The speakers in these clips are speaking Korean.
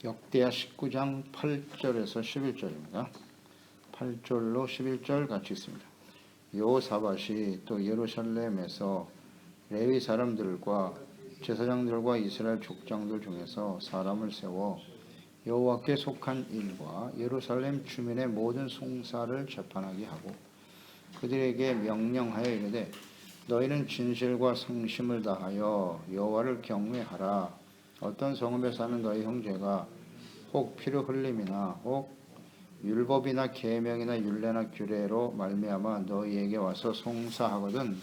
역대하 19장 8절에서 11절입니다. 8절로 11절 같이 있습니다. 여호사밧이 또 예루살렘에서 레위 사람들과 제사장들과 이스라엘 족장들 중에서 사람을 세워 여호와께 속한 일과 예루살렘 주민의 모든 송사를 재판하게 하고 그들에게 명령하여 이르되 너희는 진실과 성심을 다하여 여호와를 경외하라. 어떤 성읍에 사는 너희 형제가 혹 피를 흘림이나 혹 율법이나 계명이나 율례나 규례로 말미암아 너희에게 와서 송사하거든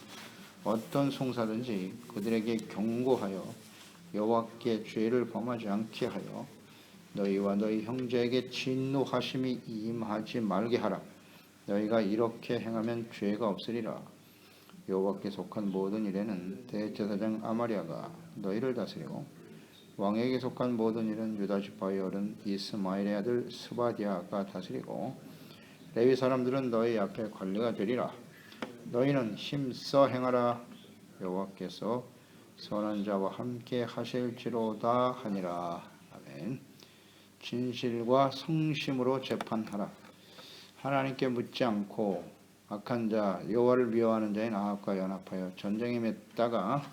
어떤 송사든지 그들에게 경고하여 여호와께 죄를 범하지 않게 하여 너희와 너희 형제에게 진노하심이 임하지 말게 하라. 너희가 이렇게 행하면 죄가 없으리라. 여호와께 속한 모든 일에는 대제사장 아마리아가 너희를 다스리고 왕에게 속한 모든 일은 유다 지파의 어른 이스마엘의 아들 스바디아가 다스리고 레위 사람들은 너희 앞에 관리가 되리라. 너희는 힘써 행하라. 여호와께서 선한 자와 함께 하실지로다 하니라. 아멘. 진실과 성심으로 재판하라. 하나님께 묻지 않고 악한 자 여호와를 미워하는 자인 아합과 연합하여 전쟁에 맺다가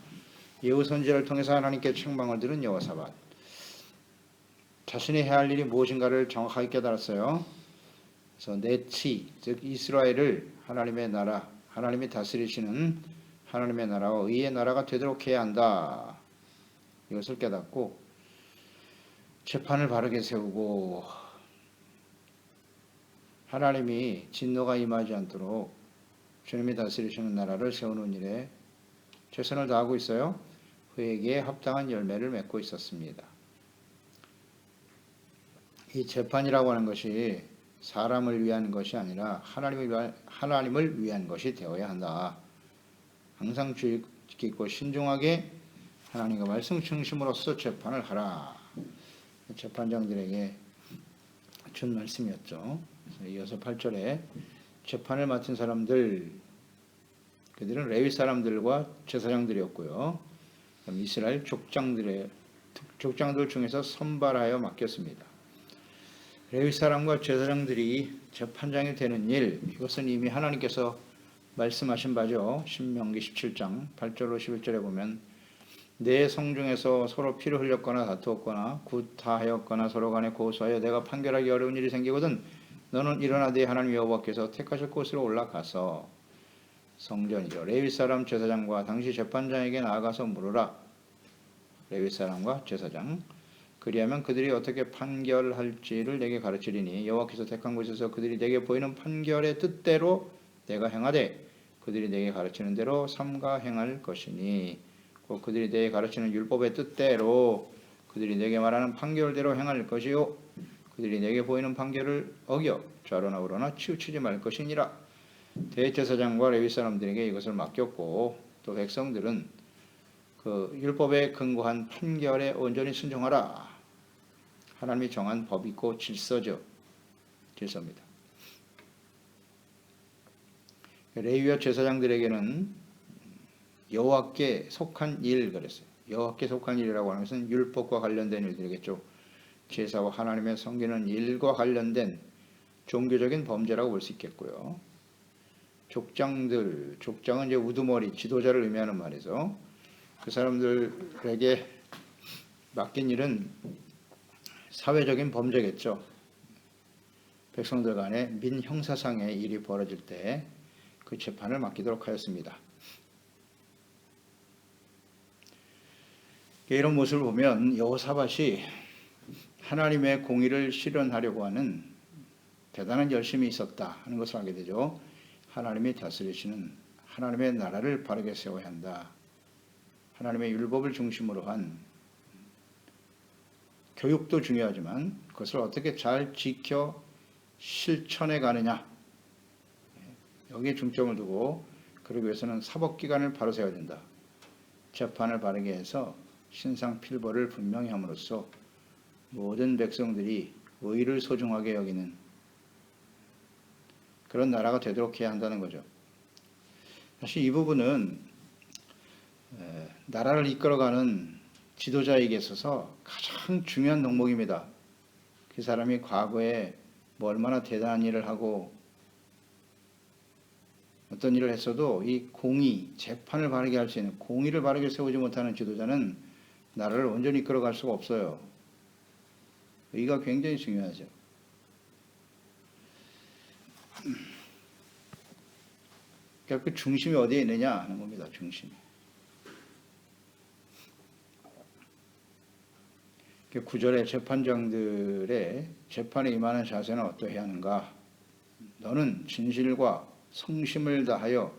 예후 선지자를 통해서 하나님께 책망을 들은 여호사밧. 자신이 해야 할 일이 무엇인가를 정확하게 깨달았어요. 그래서 내치, 즉 이스라엘을 하나님의 나라, 하나님이 다스리시는 하나님의 나라와 의의 나라가 되도록 해야 한다. 이것을 깨닫고 재판을 바르게 세우고 하나님이 진노가 임하지 않도록 주님이 다스리시는 나라를 세우는 일에 최선을 다하고 있어요. 그에게 합당한 열매를 맺고 있었습니다. 이 재판이라고 하는 것이 사람을 위한 것이 아니라 하나님을 위한 것이 되어야 한다. 항상 주의 깊고 신중하게 하나님과 말씀 중심으로서 재판을 하라. 재판장들에게 준 말씀이었죠. 이어서 8절에 재판을 맡은 사람들, 그들은 레위 사람들과 제사장들이었고요. 이스라엘 족장들 중에서 선발하여 맡겼습니다. 레위 사람과 제사장들이 재판장이 되는 일, 이것은 이미 하나님께서 말씀하신 바죠. 신명기 17장 8절로 11절에 보면 내 성중에서 서로 피를 흘렸거나 다투었거나 구타하였거나 서로 간에 고소하여 내가 판결하기 어려운 일이 생기거든 너는 일어나 네 하나님 여호와께서 택하실 곳으로 올라가서 성전이죠. 레위 사람 제사장과 당시 재판장에게 나아가서 물으라. 레위 사람과 제사장. 그리하면 그들이 어떻게 판결할지를 내게 가르치리니 여호와께서 택한 곳에서 그들이 내게 보이는 판결의 뜻대로 내가 행하되 그들이 내게 가르치는 대로 삼가 행할 것이니 곧 그들이 내게 가르치는 율법의 뜻대로 그들이 내게 말하는 판결대로 행할 것이요 그들이 내게 보이는 판결을 어겨 좌로나 우로나 치우치지 말 것이니라. 대제사장과 레위 사람들에게 이것을 맡겼고 또 백성들은 그 율법에 근거한 판결에 온전히 순종하라. 하나님이 정한 법이고 질서입니다. 레위와 제사장들에게는 여호와께 속한 일 그랬어요. 여호와께 속한 일이라고 하는 것은 율법과 관련된 일들이겠죠. 제사와 하나님의 섬기는 일과 관련된 종교적인 범죄라고 볼 수 있겠고요. 족장은 이제 우두머리, 지도자를 의미하는 말이죠. 그 사람들에게 맡긴 일은 사회적인 범죄겠죠. 백성들 간에 민형사상의 일이 벌어질 때 그 재판을 맡기도록 하였습니다. 이런 모습을 보면 여호사밧이 하나님의 공의를 실현하려고 하는 대단한 열심이 있었다 하는 것을 알게 되죠. 하나님이 다스리시는 하나님의 나라를 바르게 세워야 한다. 하나님의 율법을 중심으로 한 교육도 중요하지만 그것을 어떻게 잘 지켜 실천해 가느냐, 여기에 중점을 두고 그러기 위해서는 사법기관을 바로 세워야 된다. 재판을 바르게 해서 신상필벌을 분명히 함으로써 모든 백성들이 의를 소중하게 여기는 그런 나라가 되도록 해야 한다는 거죠. 사실 이 부분은 나라를 이끌어가는 지도자에게 있어서 가장 중요한 덕목입니다. 그 사람이 과거에 뭐 얼마나 대단한 일을 하고 어떤 일을 했어도 이 공의, 재판을 바르게 할 수 있는, 공의를 바르게 세우지 못하는 지도자는 나라를 온전히 이끌어갈 수가 없어요. 의가 굉장히 중요하죠. 그러니까 그 중심이 어디에 있느냐 하는 겁니다. 중심이. 구절의 재판장들의 재판에 임하는 자세는 어떠해야 하는가? 너는 진실과 성심을 다하여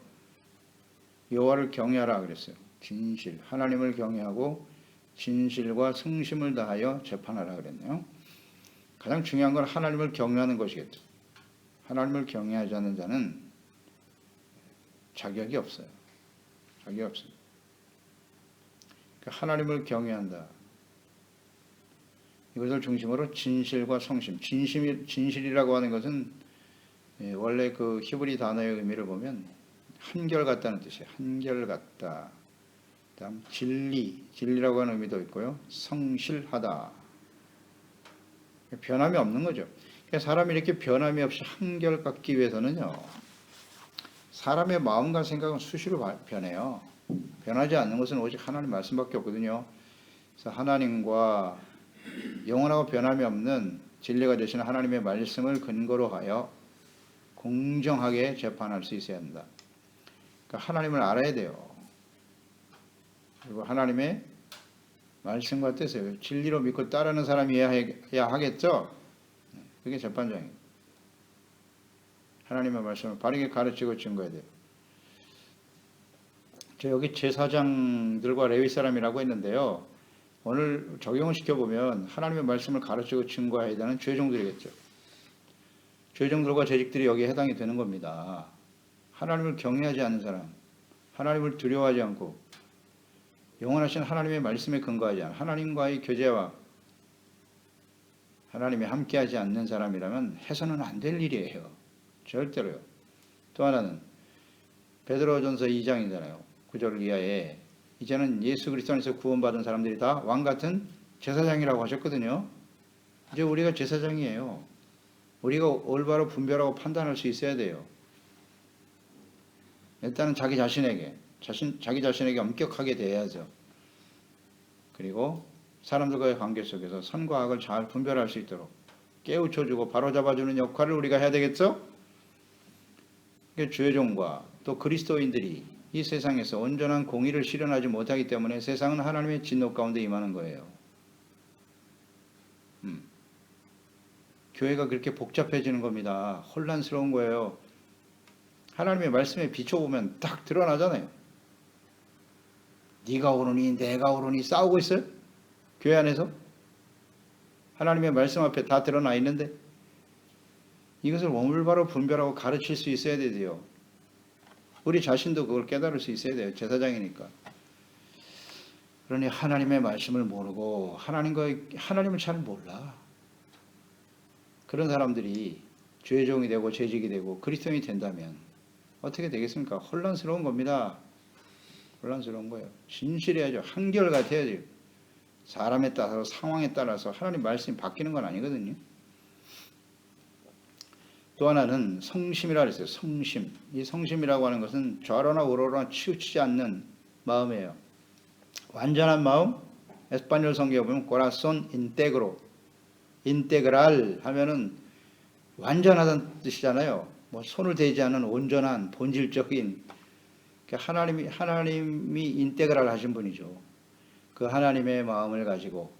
여호와를 경외하라 그랬어요. 진실, 하나님을 경외하고 진실과 성심을 다하여 재판하라 그랬네요. 가장 중요한 건 하나님을 경외하는 것이겠죠. 하나님을 경외하지 않는 자는 자격이 없어요. 자격이 없습니다. 그러니까 하나님을 경외한다. 이것을 중심으로 진실과 성심. 진실이라고 하는 것은 원래 그 히브리 단어의 의미를 보면 한결같다는 뜻이에요. 한결같다. 다음 진리라고 하는 의미도 있고요. 성실하다. 변함이 없는 거죠. 그러니까 사람이 이렇게 변함이 없이 한결같기 위해서는요. 사람의 마음과 생각은 수시로 변해요. 변하지 않는 것은 오직 하나님 말씀밖에 없거든요. 그래서 하나님과 영원하고 변함이 없는 진리가 되시는 하나님의 말씀을 근거로 하여 공정하게 재판할 수 있어야 한다. 그러니까 하나님을 알아야 돼요. 그리고 하나님의 말씀과 뜻을 진리로 믿고 따르는 사람이어야 하겠죠. 그게 재판장이에요. 하나님의 말씀을 바르게 가르치고 증거해야 돼요. 저 여기 제사장들과 레위 사람이라고 했는데요. 오늘 적용을 시켜보면 하나님의 말씀을 가르치고 증거해야 되는 죄종들이겠죠. 죄종들과 재직들이 여기에 해당이 되는 겁니다. 하나님을 경외하지 않는 사람, 하나님을 두려워하지 않고 영원하신 하나님의 말씀에 근거하지 않은 하나님과의 교제와 하나님이 함께하지 않는 사람이라면 해서는 안 될 일이에요. 절대로요. 또 하나는 베드로전서 2장이잖아요. 9절 이하에 이제는 예수 그리스도 안에서 구원받은 사람들이 다 왕같은 제사장이라고 하셨거든요. 이제 우리가 제사장이에요. 우리가 올바로 분별하고 판단할 수 있어야 돼요. 일단은 자기 자신에게 엄격하게 대해야죠. 그리고 사람들과의 관계 속에서 선과 악을 잘 분별할 수 있도록 깨우쳐주고 바로잡아주는 역할을 우리가 해야 되겠죠? 죄종과 또 그리스도인들이 이 세상에서 온전한 공의를 실현하지 못하기 때문에 세상은 하나님의 진노 가운데 임하는 거예요. 교회가 그렇게 복잡해지는 겁니다. 혼란스러운 거예요. 하나님의 말씀에 비춰보면 딱 드러나잖아요. 네가 옳으니 내가 옳으니 싸우고 있어요? 교회 안에서? 하나님의 말씀 앞에 다 드러나 있는데 이것을 올바로 분별하고 가르칠 수 있어야 돼요. 우리 자신도 그걸 깨달을 수 있어야 돼요. 제사장이니까. 그러니 하나님의 말씀을 모르고 하나님을 잘 몰라. 그런 사람들이 죄종이 되고 재직이 되고 그리스도인이 된다면 어떻게 되겠습니까? 혼란스러운 겁니다. 혼란스러운 거예요. 진실해야죠. 한결같아야죠. 사람에 따라서 상황에 따라서 하나님 말씀이 바뀌는 건 아니거든요. 또 하나는 성심이라 그랬어요. 성심. 이 성심이라고 하는 것은 좌로나 우로나 치우치지 않는 마음이에요. 완전한 마음. 에스파뇰 성경에 보면 corazón íntegro. 인테그랄 하면은 완전하다는 뜻이잖아요. 뭐 손을 대지 않은 온전한 본질적인 하나님이 인테그랄 하신 분이죠. 그 하나님의 마음을 가지고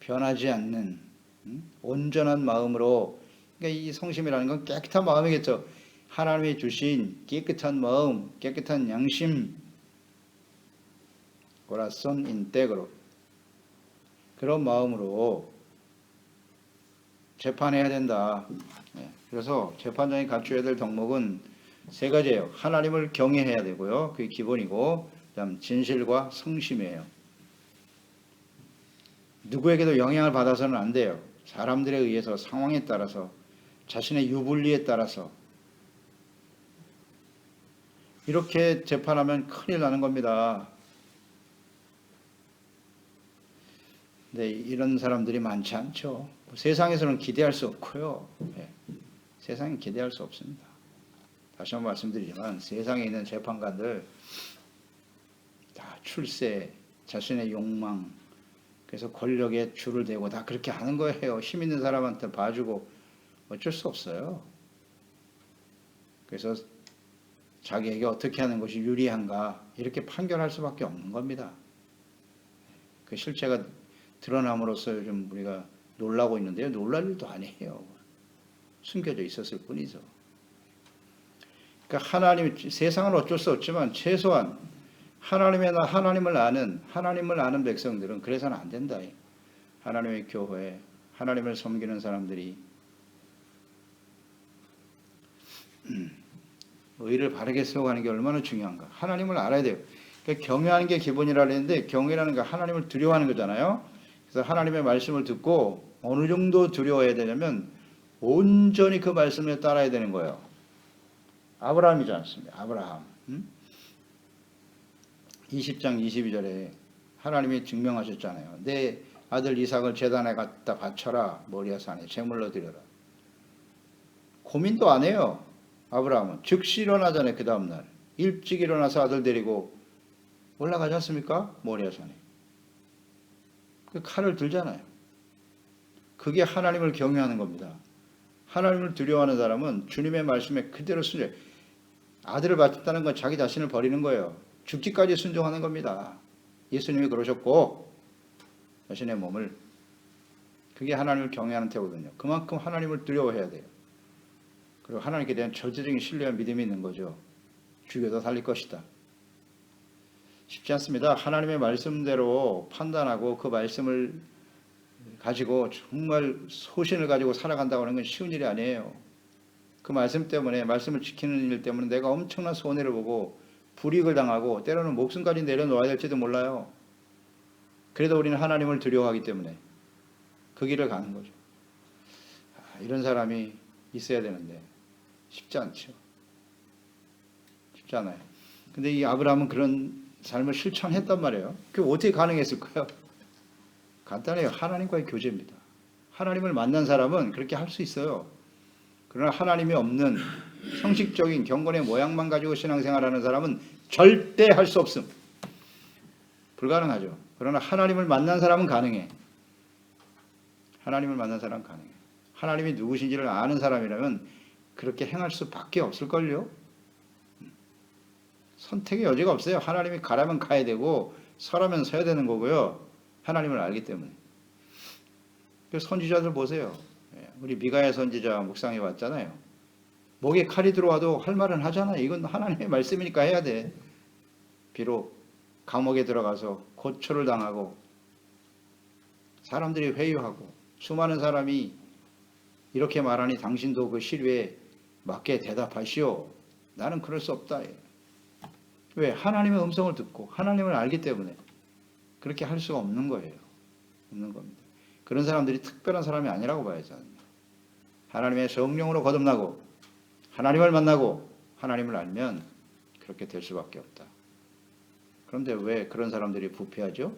변하지 않는 온전한 마음으로, 그러니까 이 성심이라는 건 깨끗한 마음이겠죠. 하나님이 주신 깨끗한 마음, 깨끗한 양심, corazón íntegro. 그런 마음으로 재판해야 된다. 그래서 재판장이 갖춰야 될 덕목은 세 가지예요. 하나님을 경외해야 되고요. 그게 기본이고, 그다음 진실과 성심이에요. 누구에게도 영향을 받아서는 안 돼요. 사람들에 의해서, 상황에 따라서, 자신의 유불리에 따라서 이렇게 재판하면 큰일 나는 겁니다. 근데 이런 사람들이 많지 않죠. 세상에서는 기대할 수 없고요. 예. 세상에 기대할 수 없습니다. 다시 한번 말씀드리지만 세상에 있는 재판관들 다 출세, 자신의 욕망, 그래서 권력에 줄을 대고 다 그렇게 하는 거예요. 힘 있는 사람한테 봐주고 어쩔 수 없어요. 그래서 자기에게 어떻게 하는 것이 유리한가 이렇게 판결할 수밖에 없는 겁니다. 그 실체가 드러남으로써 요즘 우리가 놀라고 있는데요. 놀랄 일도 아니에요. 숨겨져 있었을 뿐이죠. 그러니까 세상은 어쩔 수 없지만 최소한 하나님을 아는 백성들은 그래서는 안 된다. 하나님의 교회, 하나님을 섬기는 사람들이 의를 바르게 세워가는 게 얼마나 중요한가. 하나님을 알아야 돼요. 그러니까 경외하는 게 기본이라 그랬는데 경외라는 거 하나님을 두려워하는 거잖아요. 그래서 하나님의 말씀을 듣고 어느 정도 두려워해야 되냐면 온전히 그 말씀에 따라야 되는 거예요. 아브라함이지 않습니까? 아브라함. 20장 22절에 하나님이 증명하셨잖아요. 내 아들 이삭을 제단에 갖다 바쳐라. 모리아 산에 제물로 드려라. 고민도 안 해요. 아브라함은 즉시 일어나잖아요. 그 다음날 일찍 일어나서 아들 데리고 올라가지 않습니까? 모리아 산에. 그 칼을 들잖아요. 그게 하나님을 경외하는 겁니다. 하나님을 두려워하는 사람은 주님의 말씀에 그대로 순종. 아들을 바쳤다는 건 자기 자신을 버리는 거예요. 죽기까지 순종하는 겁니다. 예수님이 그러셨고 자신의 몸을. 그게 하나님을 경외하는 태거든요. 그만큼 하나님을 두려워해야 돼요. 그리고 하나님께 대한 절대적인 신뢰와 믿음이 있는 거죠. 죽여도 살릴 것이다. 쉽지 않습니다. 하나님의 말씀대로 판단하고 그 말씀을 가지고 정말 소신을 가지고 살아간다고 하는 건 쉬운 일이 아니에요. 그 말씀 때문에, 말씀을 지키는 일 때문에 내가 엄청난 손해를 보고 불이익을 당하고 때로는 목숨까지 내려놓아야 될지도 몰라요. 그래도 우리는 하나님을 두려워하기 때문에 그 길을 가는 거죠. 이런 사람이 있어야 되는데 쉽지 않죠. 쉽지 않아요. 근데 이 아브라함은 그런 삶을 실천했단 말이에요. 그게 어떻게 가능했을까요? 간단해요. 하나님과의 교제입니다. 하나님을 만난 사람은 그렇게 할 수 있어요. 그러나 하나님이 없는 형식적인 경건의 모양만 가지고 신앙생활하는 사람은 절대 할 수 없음. 불가능하죠. 그러나 하나님을 만난 사람은 가능해. 하나님을 만난 사람은 가능해. 하나님이 누구신지를 아는 사람이라면 그렇게 행할 수밖에 없을걸요. 선택의 여지가 없어요. 하나님이 가라면 가야 되고 서라면 서야 되는 거고요. 하나님을 알기 때문에. 그래서 선지자들 보세요. 우리 미가야 선지자 묵상해 왔잖아요. 목에 칼이 들어와도 할 말은 하잖아요. 이건 하나님의 말씀이니까 해야 돼. 비록 감옥에 들어가서 고초를 당하고 사람들이 회유하고 수많은 사람이 이렇게 말하니 당신도 그 시류에 맞게 대답하시오. 나는 그럴 수 없다. 왜? 하나님의 음성을 듣고 하나님을 알기 때문에 그렇게 할 수가 없는 거예요. 없는 겁니다. 그런 사람들이 특별한 사람이 아니라고 봐야죠. 하나님의 성령으로 거듭나고 하나님을 만나고 하나님을 알면 그렇게 될 수밖에 없다. 그런데 왜 그런 사람들이 부패하죠?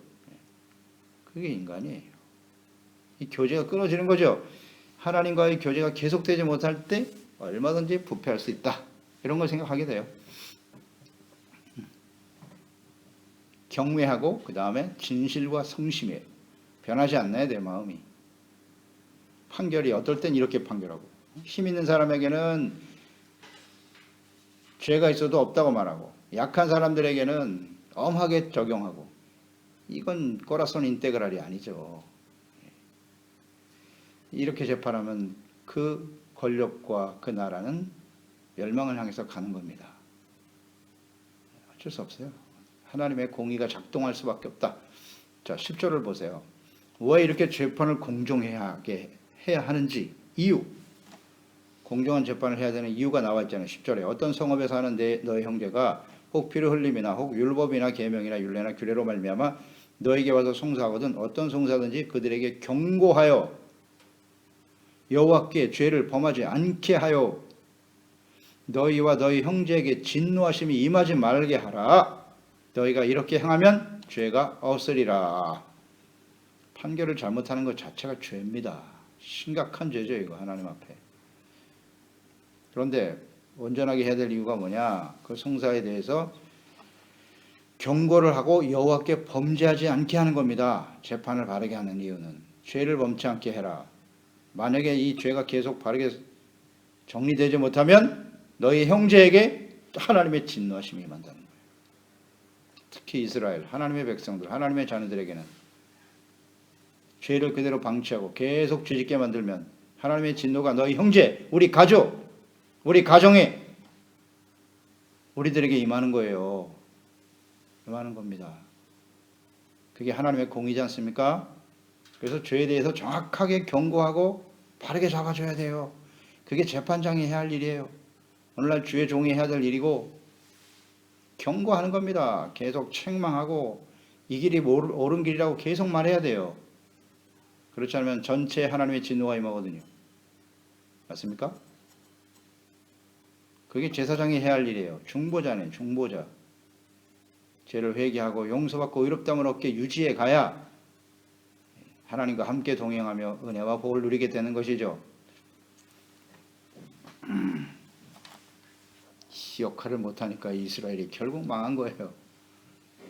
그게 인간이에요. 이 교제가 끊어지는 거죠. 하나님과의 교제가 계속되지 못할 때 얼마든지 부패할 수 있다. 이런 걸 생각하게 돼요. 경외하고 그 다음에 진실과 성심이에요. 변하지 않나요? 내 마음이. 판결이 어떨 땐 이렇게 판결하고 힘 있는 사람에게는 죄가 있어도 없다고 말하고 약한 사람들에게는 엄하게 적용하고 이건 코라손 인테그랄이 아니죠. 이렇게 재판하면 그 권력과 그 나라는 멸망을 향해서 가는 겁니다. 어쩔 수 없어요. 하나님의 공의가 작동할 수밖에 없다. 자, 10절을 보세요. 왜 이렇게 재판을 공정하게 해야 하는지 이유. 공정한 재판을 해야 되는 이유가 나와 있잖아요. 10절에 어떤 성읍에 사는 너의 형제가 혹 피를 흘림이나 혹 율법이나 계명이나 율례나 규례로 말미암아 너에게 와서 송사하거든 어떤 송사든지 그들에게 경고하여 여호와께 죄를 범하지 않게 하여 너희와 너희 형제에게 진노하심이 임하지 말게 하라. 너희가 이렇게 행하면 죄가 없으리라. 판결을 잘못하는 것 자체가 죄입니다. 심각한 죄죠, 이거 하나님 앞에. 그런데 온전하게 해야 될 이유가 뭐냐? 그 성사에 대해서 경고를 하고 여호와께 범죄하지 않게 하는 겁니다. 재판을 바르게 하는 이유는 죄를 범치 않게 해라. 만약에 이 죄가 계속 바르게 정리되지 못하면 너희 형제에게 하나님의 진노하심이 임한다는 거예요. 특히 이스라엘, 하나님의 백성들, 하나님의 자녀들에게는 죄를 그대로 방치하고 계속 죄짓게 만들면 하나님의 진노가 너희 형제, 우리 가족, 우리 가정에 우리들에게 임하는 거예요. 임하는 겁니다. 그게 하나님의 공의지 않습니까? 그래서 죄에 대해서 정확하게 경고하고 바르게 잡아줘야 돼요. 그게 재판장이 해야 할 일이에요. 오늘날 주의 종이 해야 될 일이고 경고하는 겁니다. 계속 책망하고 이 길이 옳은 길이라고 계속 말해야 돼요. 그렇지 않으면 전체 하나님의 진노가 임하거든요. 맞습니까? 그게 제사장이 해야 할 일이에요. 중보자네, 중보자. 죄를 회개하고 용서받고 의롭다함을 얻게 유지해 가야 하나님과 함께 동행하며 은혜와 복을 누리게 되는 것이죠. 이 역할을 못하니까 이스라엘이 결국 망한 거예요.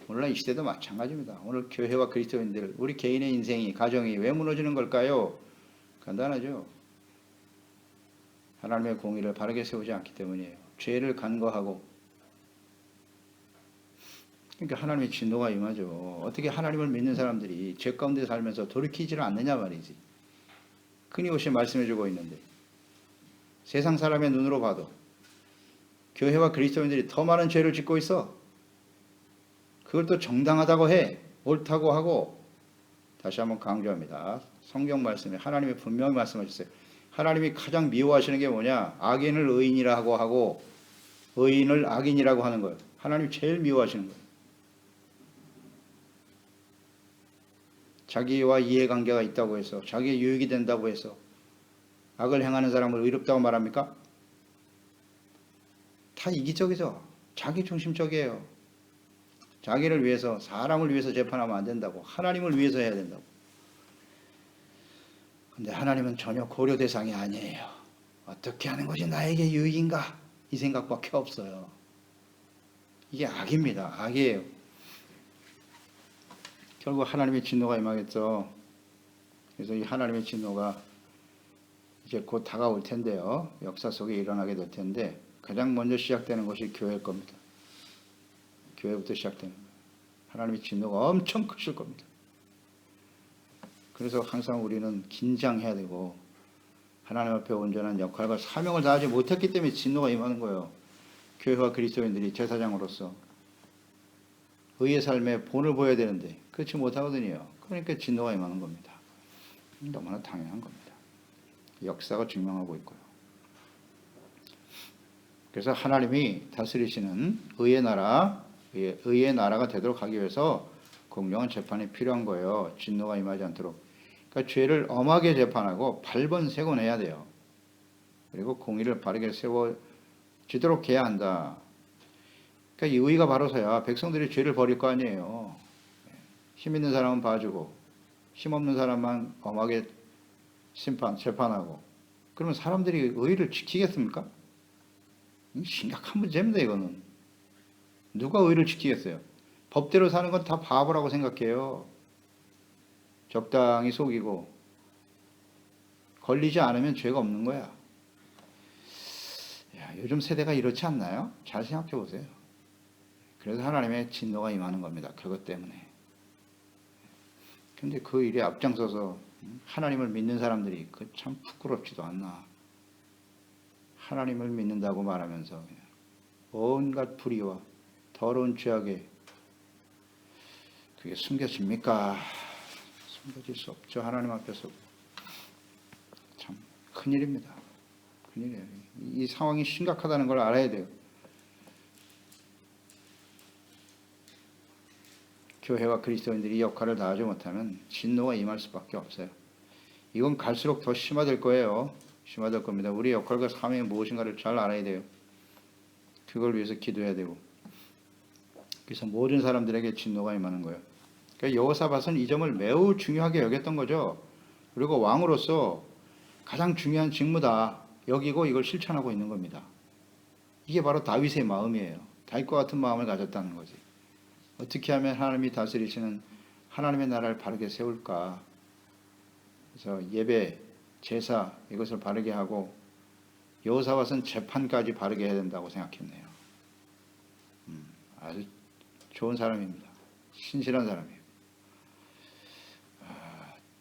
오늘날 이 시대도 마찬가지입니다. 오늘 교회와 그리스도인들, 우리 개인의 인생이, 가정이 왜 무너지는 걸까요? 간단하죠. 하나님의 공의를 바르게 세우지 않기 때문이에요. 죄를 간과하고. 그러니까 하나님의 진노가 임하죠. 어떻게 하나님을 믿는 사람들이 죄 가운데 살면서 돌이키지를 않느냐 말이지. 끊임없이 말씀해주고 있는데 세상 사람의 눈으로 봐도 교회와 그리스도인들이 더 많은 죄를 짓고 있어. 그걸 또 정당하다고 해. 옳다고 하고. 다시 한번 강조합니다. 성경 말씀에 하나님이 분명히 말씀하셨어요. 하나님이 가장 미워하시는 게 뭐냐? 악인을 의인이라고 하고 의인을 악인이라고 하는 거예요. 하나님이 제일 미워하시는 거예요. 자기와 이해관계가 있다고 해서 자기의 유익이 된다고 해서 악을 행하는 사람을 의롭다고 말합니까? 다 이기적이죠. 자기중심적이에요. 자기를 위해서, 사람을 위해서 재판하면 안 된다고. 하나님을 위해서 해야 된다고. 근데 하나님은 전혀 고려 대상이 아니에요. 어떻게 하는 것이 나에게 유익인가? 이 생각밖에 없어요. 이게 악입니다. 악이에요. 결국 하나님의 진노가 임하겠죠. 그래서 이 하나님의 진노가 이제 곧 다가올 텐데요. 역사 속에 일어나게 될 텐데 가장 먼저 시작되는 것이 교회일 겁니다. 교회부터 시작되는 거예요. 하나님의 진노가 엄청 크실 겁니다. 그래서 항상 우리는 긴장해야 되고 하나님 앞에 온전한 역할과 사명을 다하지 못했기 때문에 진노가 임하는 거예요. 교회와 그리스도인들이 제사장으로서 의의 삶에 본을 보여야 되는데 그렇지 못하거든요. 그러니까 진노가 임하는 겁니다. 너무나 당연한 겁니다. 역사가 증명하고 있고요. 그래서 하나님이 다스리시는 의의 나라가 되도록 하기 위해서 공정한 재판이 필요한 거예요. 진노가 임하지 않도록. 그러니까 죄를 엄하게 재판하고 발본색원해야 돼요. 그리고 공의를 바르게 세워지도록 해야 한다. 그러니까 이 의가 바로서야 백성들이 죄를 버릴 거 아니에요. 힘 있는 사람은 봐주고 힘 없는 사람만 엄하게 재판하고 그러면 사람들이 의를 지키겠습니까? 심각한 문제입니다. 이거는. 누가 의를 지키겠어요? 법대로 사는 건 다 바보라고 생각해요. 적당히 속이고 걸리지 않으면 죄가 없는 거야. 요즘 세대가 이렇지 않나요? 잘 생각해 보세요. 그래서 하나님의 진노가 임하는 겁니다. 그것 때문에. 근데 그 일에 앞장서서 하나님을 믿는 사람들이 그 참 부끄럽지도 않나. 하나님을 믿는다고 말하면서 온갖 불의와 더러운 죄악에 그게 숨겨집니까? 숨겨질 수 없죠. 하나님 앞에서. 참 큰일입니다. 큰일이에요. 이 상황이 심각하다는 걸 알아야 돼요. 교회와 그리스도인들이 역할을 다하지 못하면 진노가 임할 수밖에 없어요. 이건 갈수록 더 심화될 거예요. 심화될 겁니다. 우리의 역할과 사명이 무엇인가를 잘 알아야 돼요. 그걸 위해서 기도해야 되고. 그래서 모든 사람들에게 진노가 임하는 거예요. 그러니까 여호사밧은 이 점을 매우 중요하게 여겼던 거죠. 그리고 왕으로서 가장 중요한 직무다 여기고 이걸 실천하고 있는 겁니다. 이게 바로 다윗의 마음이에요. 다윗과 같은 마음을 가졌다는 거지. 어떻게 하면 하나님이 다스리시는 하나님의 나라를 바르게 세울까? 그래서 예배, 제사 이것을 바르게 하고 여호사밧은 재판까지 바르게 해야 된다고 생각했네요. 아주 좋은 사람입니다. 신실한 사람이에요.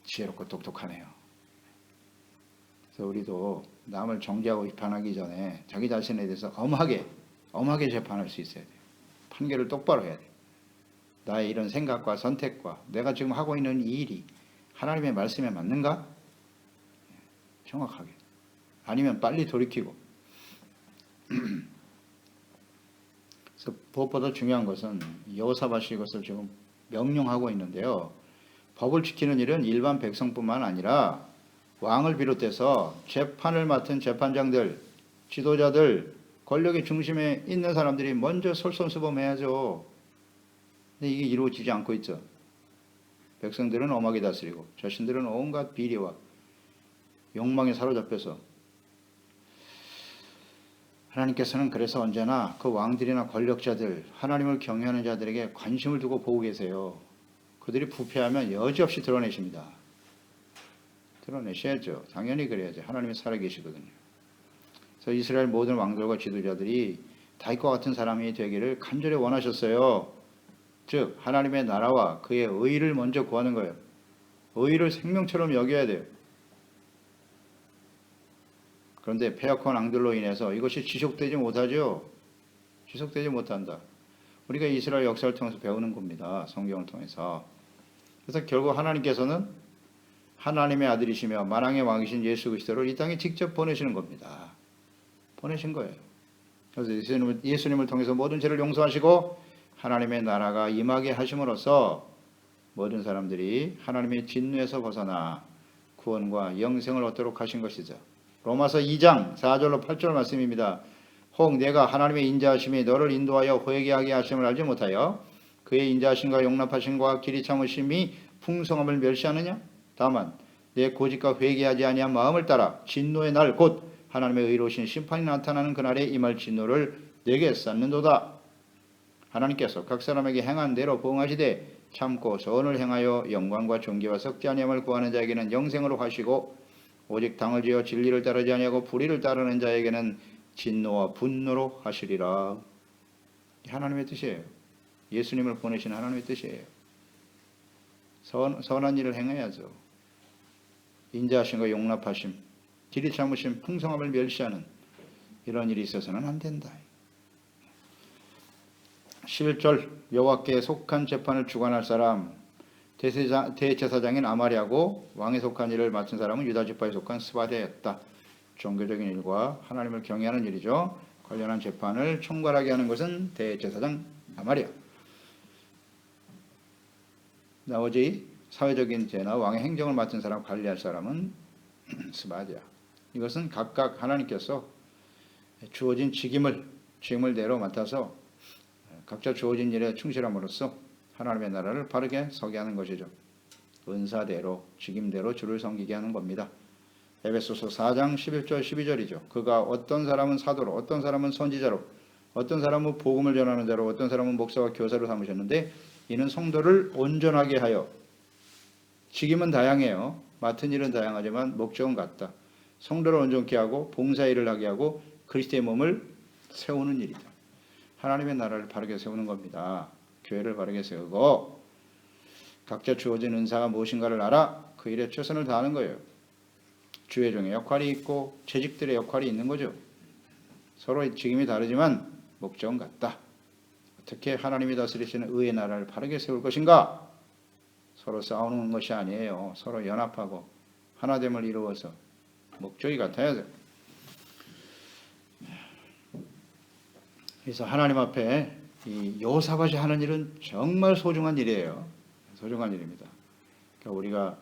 지혜롭고 똑똑하네요. 그래서 우리도 남을 정죄하고 비판하기 전에 자기 자신에 대해서 엄하게 재판할 수 있어야 돼요. 판결을 똑바로 해야 돼요. 나의 이런 생각과 선택과 내가 지금 하고 있는 이 일이 하나님의 말씀에 맞는가? 정확하게. 아니면 빨리 돌이키고. 그래서 무엇보다 중요한 것은 여호사밧이 이것을 지금 명령하고 있는데요. 법을 지키는 일은 일반 백성뿐만 아니라 왕을 비롯해서 재판을 맡은 재판장들, 지도자들, 권력의 중심에 있는 사람들이 먼저 솔선수범해야죠. 근데 이게 이루어지지 않고 있죠. 백성들은 엄하게 다스리고 자신들은 온갖 비리와 욕망에 사로잡혀서 하나님께서는 그래서 언제나 그 왕들이나 권력자들, 하나님을 경외하는 자들에게 관심을 두고 보고 계세요. 그들이 부패하면 여지없이 드러내십니다. 드러내셔야죠. 당연히 그래야죠. 하나님이 살아계시거든요. 그래서 이스라엘 모든 왕들과 지도자들이 다윗과 같은 사람이 되기를 간절히 원하셨어요. 즉 하나님의 나라와 그의 의를 먼저 구하는 거예요. 의를 생명처럼 여겨야 돼요. 그런데 패역한 왕들로 인해서 이것이 지속되지 못하죠. 지속되지 못한다. 우리가 이스라엘 역사를 통해서 배우는 겁니다. 성경을 통해서. 그래서 결국 하나님께서는 하나님의 아들이시며 만왕의 왕이신 예수 그리스도를 이 땅에 직접 보내시는 겁니다. 보내신 거예요. 그래서 예수님을 통해서 모든 죄를 용서하시고 하나님의 나라가 임하게 하심으로써 모든 사람들이 하나님의 진노에서 벗어나 구원과 영생을 얻도록 하신 것이죠. 로마서 2장 4절로 8절 말씀입니다. 혹 내가 하나님의 인자하심이 너를 인도하여 회개하게 하심을 알지 못하여 그의 인자하심과 용납하심과 길이 참으심이 풍성함을 멸시하느냐? 다만 내 고집과 회개하지 아니한 마음을 따라 진노의 날 곧 하나님의 의로우신 심판이 나타나는 그날에 임할 진노를 내게 쌓는도다. 하나님께서 각 사람에게 행한 대로 보응하시되 참고 선을 행하여 영광과 존귀와 석지 아니함을 구하는 자에게는 영생으로 하시고 오직 당을 지어 진리를 따르지 아니하고 불의를 따르는 자에게는 진노와 분노로 하시리라. 하나님의 뜻이에요. 예수님을 보내신 하나님의 뜻이에요. 선한 일을 행해야죠. 인자하심과 용납하심, 길이 참으심, 풍성함을 멸시하는 이런 일이 있어서는 안 된다. 11절 여호와께 속한 재판을 주관할 사람 대제사장인 아마리아고 왕에 속한 일을 맡은 사람은 유다 지파에 속한 스바랴였다. 종교적인 일과 하나님을 경외하는 일이죠. 관련한 재판을 총괄하게 하는 것은 대제사장 아마리아. 나머지 사회적인 죄나 왕의 행정을 맡은 사람, 관리할 사람은 스바랴. 이것은 각각 하나님께서 주어진 직임을대로 맡아서 각자 주어진 일에 충실함으로써 하나님의 나라를 바르게 서게 하는 것이죠. 은사대로, 직임대로 주를 섬기게 하는 겁니다. 에베소서 4장 11절 12절이죠. 그가 어떤 사람은 사도로, 어떤 사람은 선지자로, 어떤 사람은 복음을 전하는 자로, 어떤 사람은 목사와 교사로 삼으셨는데 이는 성도를 온전하게 하여, 직임은 다양해요. 맡은 일은 다양하지만 목적은 같다. 성도를 온전케 하고 봉사일을 하게 하고 그리스도의 몸을 세우는 일이다. 하나님의 나라를 바르게 세우는 겁니다. 교회를 바르게 세우고 각자 주어진 은사가 무엇인가를 알아 그 일에 최선을 다하는 거예요. 주회종의 역할이 있고 재직들의 역할이 있는 거죠. 서로 직임이 다르지만 목적은 같다. 어떻게 하나님이 다스리시는 의의 나라를 바르게 세울 것인가? 서로 싸우는 것이 아니에요. 서로 연합하고 하나됨을 이루어서 목적이 같아야죠. 그래서 하나님 앞에 이 여호사밧이 하는 일은 정말 소중한 일이에요. 소중한 일입니다. 그러니까 우리가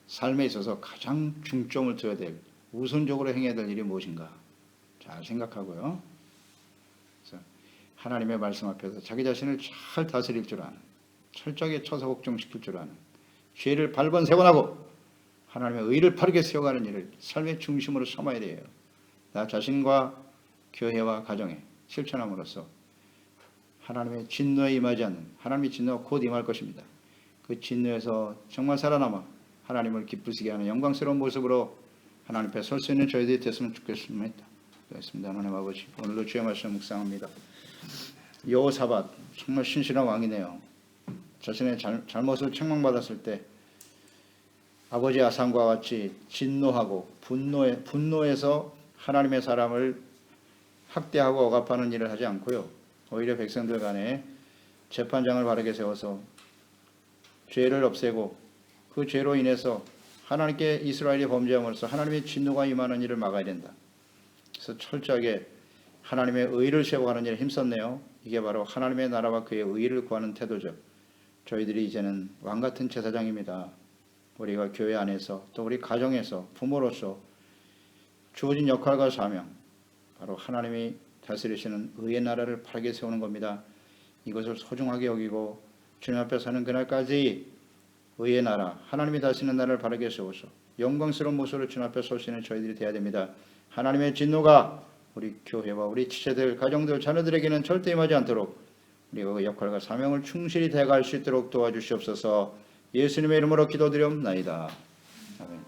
삶에 있어서 가장 중점을 둬야 될, 우선적으로 행해야 될 일이 무엇인가 잘 생각하고요. 그래서 하나님의 말씀 앞에서 자기 자신을 잘 다스릴 줄 아는, 철저하게 처사 복종시킬 줄 아는, 죄를 발번세번하고 하나님의 의를 바르게 세워가는 일을 삶의 중심으로 삼아야 돼요. 나 자신과 교회와 가정에 실천함으로써 하나님의 진노에 임하지 않는, 하나님의 진노가 곧 임할 것입니다. 그 진노에서 정말 살아남아 하나님을 기쁘시게 하는 영광스러운 모습으로 하나님 앞에 설 수 있는 저희들이 됐으면 좋겠습니다. 그렇습니다. 하나님 아버지, 오늘도 주의 말씀 묵상합니다. 여호사밧 정말 신실한 왕이네요. 자신의 잘못을 책망받았을 때 아버지 아상과 같이 진노하고 분노해서 하나님의 사람을 학대하고 억압하는 일을 하지 않고요. 오히려 백성들 간에 재판장을 바르게 세워서 죄를 없애고 그 죄로 인해서 하나님께 이스라엘이 범죄함으로써 하나님의 진노가 임하는 일을 막아야 된다. 그래서 철저하게 하나님의 의를 세워가는 일에 힘썼네요. 이게 바로 하나님의 나라와 그의 의를 구하는 태도죠. 저희들이 이제는 왕같은 제사장입니다. 우리가 교회 안에서 또 우리 가정에서 부모로서 주어진 역할과 사명, 바로 하나님이 다스리시는 의의 나라를 바르게 세우는 겁니다. 이것을 소중하게 여기고 주님 앞에 서는 그날까지 의의 나라, 하나님이 다스리는 나라를 바르게 세워서 영광스러운 모습으로 주님 앞에 설 수 있는 저희들이 되어야 됩니다. 하나님의 진노가 우리 교회와 우리 지체들, 가정들, 자녀들에게는 절대 임하지 않도록 우리가 그 역할과 사명을 충실히 다해갈 수 있도록 도와주시옵소서. 예수님의 이름으로 기도드리옵나이다. 아멘.